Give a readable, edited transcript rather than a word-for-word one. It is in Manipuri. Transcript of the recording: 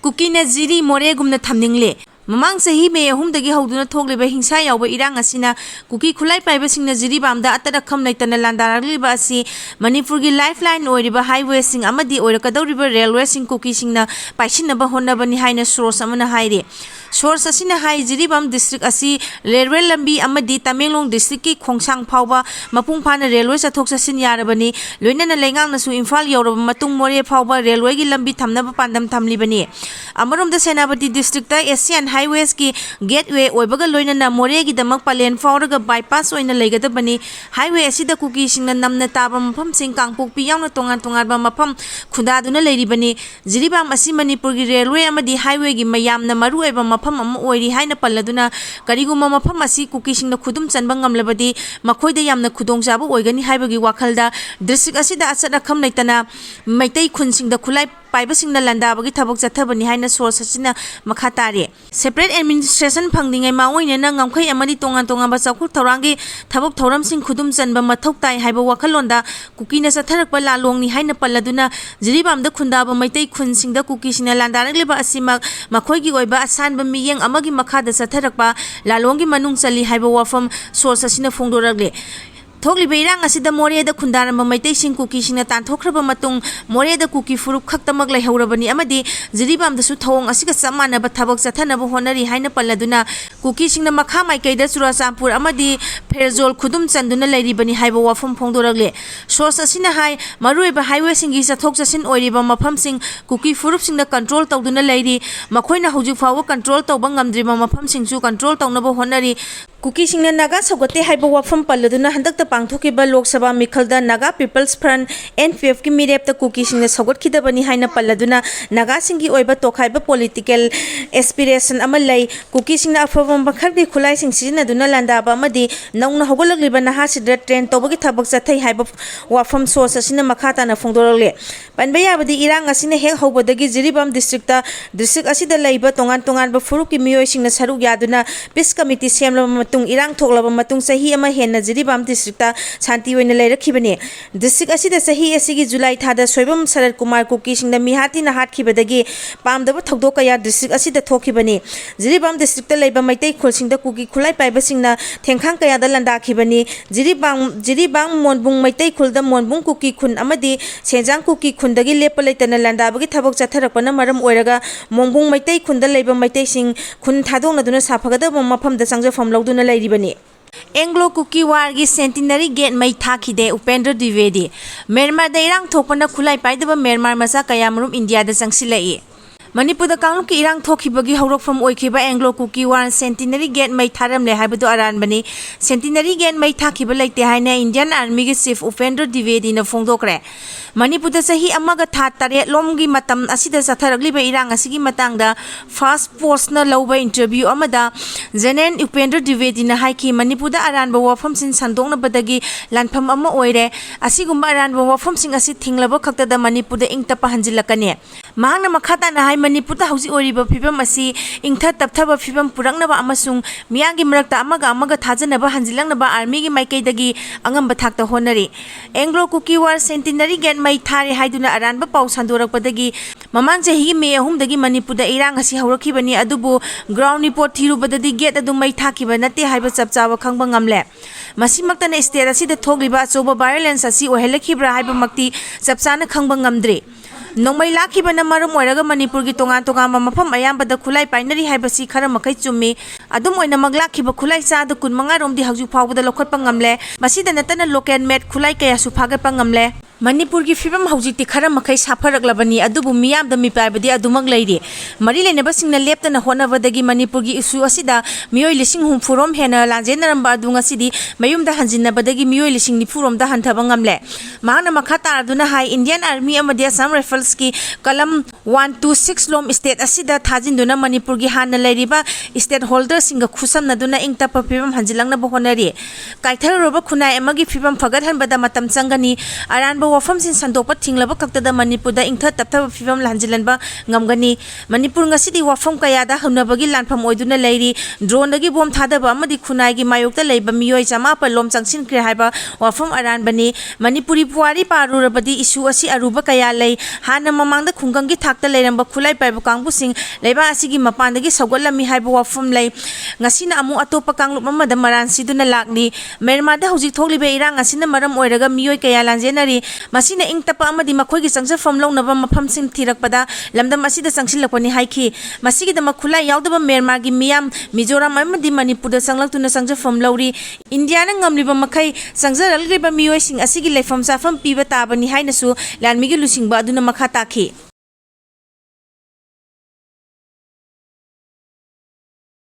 Kuki na Jiri Moreh gumna thamningli. Mamang sahi me ahumdagi hauduna thogliba hingsa yawba irang asina Kuki Khutlai paibasingna Jiri bamda atara kham laitana landaraliba asi Manipur gi lifeline oiriba highway sing amadi oirakadoriba railway sing Kuki singna paisinaba honnabani haina source amana haire. Source asina hai Jiri bam district asi railway lambi amadi Tamenglong district ki khongsang phawba mapung phana railway chathok chasin yarabani loinana lengang nasu Imphal yoraba matung Moreh phawba railway gi lambi thamnaba pandam thamlibani. Amaromda Senapati district ta Asian highways ki gateway oibaga loinana Moreh gi damak palen fawraga bypass oina leigadabani highway asida Kuki singna namna taba mafam sing kangpokpi yauna tongan tongarba mafam khudaduna leiribani Jiri bam asi Manipur gi railway amadi highway gi mayamna maru oiba mafam ama oiri haina palladuna kariguma mafam asi Kuki singna khudum chanba ngamlabadi makhoida yamna khudongchaba oigani haibagi wakhalda district asida achana kham leitana maitai khun singda Khutlai paibasingna landabagi thabok chathabani haina source asina makha tare separate administration phangdingai maoina na ngamkhai amadi tongan tongaba chakhuk thorangi thabok thoram sing khudum chanba mathok tai haiba wakhalonda Kuki na chatharakpa lalongni haina palladuna Jiri bamda khundaba maitai khun singda Kuki sina landaragliba asima makhoigi oiba asanba miyeng amagi makhada chatharakpa lalonggi manung chali haiba wafam source asina phongdoragle Thokliba irang asida Moreh da khundaramba maitai sing Kuki singna tanthokhraba matung Moreh da Kuki furup khaktamak laihorabani amadi Jiri bam da su thong asiga samanaba thabak chathanaba honari haina palladuna Kuki singna makha maikaida Churachampur amadi Ferzol khudum chanduna lairibani haiba wafam phongdoragle source asina hai maruiba highway singi chathok chasin oiriba mafam sing Kuki furup singna control tawduna lairi makhoina hojik fawa control tawba ngamdriba mafam singchu control tawnaba honari Kuki singna naga sagate haiba wafam palladuna handakta pangthokiba Lok Sabha mikhalda Naga People's Front NPF ki mirep ta Kuki singna sagotkidabani haina palladuna Naga singi oiba tokhaiba political aspiration amalai Kuki singna afawam bakhardi Khutlai sing sijinaduna landaba amadi nauna hogolagliba naha sidra train tobagi thabak chathai haiba wafam source asina makhata na phongdoragle panba yabadi irang asina hek hobadagi Jiri bam district ta district asida laiba tongan tongan ba furuk ki miyoi singna saruk yaduna peace committee semlaba matung irang thoklaba matung sahi ama henna Jiri bam district ta Shanti oina lairakhibani district asida sahi asigi July thada Soibam Sarat Kumar Kuki singna mihati na hatkibadagi pamdaba thokdok kaya district asida thokhibani Jiri bam district ta laiba maitai khul singda Kuki Khutlai paiba singna thengkhang kaya da landakhibani Jiri bang monbung maitai khulda monbung Kuki khun amadi Senjang Kuki khundagi lepa laitana landabagi thabok chatharakpana maram oiraga monbung maitai khunda laiba maitai sing khun thadonaduna saphagada mafamda changjafam lawduna lairibani Anglo Kuki War gi centenary gate mai thakide Upendra Dwivedi Myanmar da irang thokpana Khutlai paidaba Myanmar macha kayamrum India da changsilai Manipur da kangluk ki irang thokhibagi hawrokfam oikhiba Anglo Kuki War centenary gate mai tharamle haibadu aranbani centenary gate mai thakiba laite haina Indian Army gi chief Upendra Dwivedi na phongdokre Manipur da sahi amaga tha tare lomgi matam asida chatharagliba irang asigi matangda first post na lawba interview amada General Upendra Dwivedi na haiki Manipur da aranba wafam sin sandongna badagi lanpham ama oire asigumba aranba wafam sing asi thinglaba khakta da Manipur da ingtapa hanjilakane mahangna makhata na hai Manipur da hausi oriba phibam asi ingtha tapthaba phibam puraknaba amasung miyangi marakta amaga thajanaba hanjilangnaba army gi maikaidagi angamba thakta honari Anglo Kuki War centenary gate mai thare haiduna aranba pau sandorakpadagi mamang chahi me ahumdagi Manipur da irang asi hawrakhibani adubu ground report thirubadadi gate adu mai thakiba nate haiba chapchawa khangba ngamle masimaktana state asida thogliba achoba violence asi ohelakhibra haiba makti chapchana khangba ngamdre Nongmai lakhibana maram oiraga Manipur gi tongan tongama mafam ayambada Khutlai painari haibasi khara makai chummi adum oina maglakhiba Khutlai cha da kun manga romdi haju phawbada lokhatpa ngamle masida natana local met Khutlai kaya su phagatpa ngamle Manipur gi fibam haujikti khara makai sapharaklabani adubu miyam da mipaibadi adumak leiri mari leneba singna leptana honabadagi Manipur gi isu asida miyoi lising hum furom hena lanjenaramba adunga sidi mayumda hanjinnabadagi miyoi lising ni furom da hanthaba ngamle mahana makhata aduna hai Indian Army amadi Assam Rifles ki kalam 126 lom state asida thajinduna Manipur gi hanna leiriba state holder singa khusamnaduna ingtapa phibam hanjilangna honari kaithar roba khunai amagi phibam fagat hanbada matam changani aran ꯑꯔꯥꯟꯕ ꯋꯥꯐꯝꯁꯤꯡ ꯁꯟꯗꯣꯛꯄ ꯊꯤꯡꯂꯕ ꯈꯛꯇꯗ ꯃꯅꯤꯄꯨꯔꯗ ꯏꯪꯊ ꯇꯞꯊꯕ ꯐꯤꯚꯝ ꯂꯥꯟꯖꯤꯜꯍꯟꯕ ꯉꯝꯒꯅꯤ ꯃꯅꯤꯄꯨꯔ ꯉꯁꯤꯗꯤ ꯋꯥꯐꯝ ꯀꯌꯥꯗ ꯍꯧꯅꯕꯒꯤ ꯂꯥꯟꯐꯝ ꯑꯣꯏꯗꯨꯅ ꯂꯩꯔꯤ ꯗ꯭ꯔꯣꯟꯗꯒꯤ ꯕꯣꯝ ꯊꯥꯗꯕ ꯑꯃꯗꯤ ꯈꯨꯟꯅꯥꯏꯒꯤ ꯃꯥꯌꯣꯛꯇ ꯂꯩꯕ ꯃꯤꯑꯣꯏ 900 ꯂꯣꯝ ꯆꯪꯁꯤꯟꯈ꯭ꯔꯦ ꯍꯥꯏꯕ ꯋꯥꯐꯝ ꯑꯔꯥꯟꯕꯅꯤ ꯃꯅꯤꯄꯨꯔꯤ ꯄꯨꯋꯥꯔꯤ ꯄꯥꯔꯨꯔꯕꯗꯤ ꯏꯁꯨ ꯑꯁꯤ ꯑꯔꯨꯕ ꯀꯌꯥ ꯂꯩ ꯍꯥꯟꯅ ꯃꯃꯥꯡꯗ ꯈꯨꯡꯒꯪꯒꯤ ꯊꯥꯛꯇ ꯂꯩꯔꯝꯕ ꯈꯨꯠꯂꯥꯏ ꯄꯥꯏꯕ ꯀꯥꯡꯕꯨꯁꯤꯡ ꯂꯩꯕꯥꯛ ꯑꯁꯤꯒꯤ ꯃꯄꯥꯟꯗꯒꯤ ꯁꯧꯒꯠꯂꯝꯃꯤ ꯍꯥꯏꯕ ꯋꯥꯐꯝ ꯂꯩ ꯉꯁꯤꯅ ꯑꯃꯨꯛ ꯑꯇꯣꯞꯄ ꯀꯥꯡꯂꯨꯞ ꯑꯃꯗ ꯃꯔꯥꯟ ꯁꯤꯗꯨꯅ ꯂꯥꯛꯂꯤ ꯃ꯭ꯌꯥꯟꯃꯥꯔꯗ ꯍꯧꯖꯤꯛ ꯊꯣꯛꯂꯤꯕ ꯏꯔꯥꯡ ꯑꯁꯤꯅ ꯃꯔꯝ ꯑꯣꯏꯔꯒ ꯃꯤꯑꯣꯏ ꯀꯌꯥ ꯂꯥꯟꯖꯦꯟꯅꯔꯤ ꯃꯁꯤꯅ ꯏꯪ ꯇꯞꯄ ꯑꯃꯗꯤ ꯃꯈꯣꯏꯒꯤ ꯆꯪꯖꯐꯝ ꯂꯧꯅꯕ ꯃꯐꯝꯁꯤꯡ ꯊꯤꯔꯛꯄꯗ ꯂꯝꯗꯝ ꯑꯁꯤꯗ ꯆꯪꯁꯤꯜꯂꯛꯄꯅꯤ ꯍꯥꯏꯈꯤ ꯃꯁꯤꯒꯤꯗꯃꯛ ꯈꯨꯠꯂꯥꯏ ꯌꯥꯎꯗꯕ ꯃ꯭ꯌꯥꯟꯃꯥꯔꯒꯤ ꯃꯤꯌꯥꯝ ꯃꯤꯖꯣꯔꯥꯝ ꯑꯃꯗꯤ ꯃꯅꯤꯄꯨꯔꯗ ꯆꯪꯂꯛꯇꯨꯅ ꯆꯪꯖꯐꯝ ꯂꯧꯔꯤ ꯏꯟꯗꯤꯌꯥꯅ ꯉꯝꯂꯤꯕ ꯃꯈꯩ ꯆꯪꯖꯔꯛꯂꯤꯕ ꯃꯤꯑꯣꯏꯁꯤꯡ ꯑꯁꯤꯒꯤ ꯂꯩꯐꯝ ꯆꯥꯐꯝ ꯄꯤꯕ ꯇꯥꯕꯅꯤ ꯍꯥꯏꯅꯁꯨ ꯂꯥꯟꯃꯤꯒꯤ ꯂꯨꯆꯤꯡꯕ ꯑꯗꯨꯅ ꯃꯈꯥ ꯇꯥꯈꯤ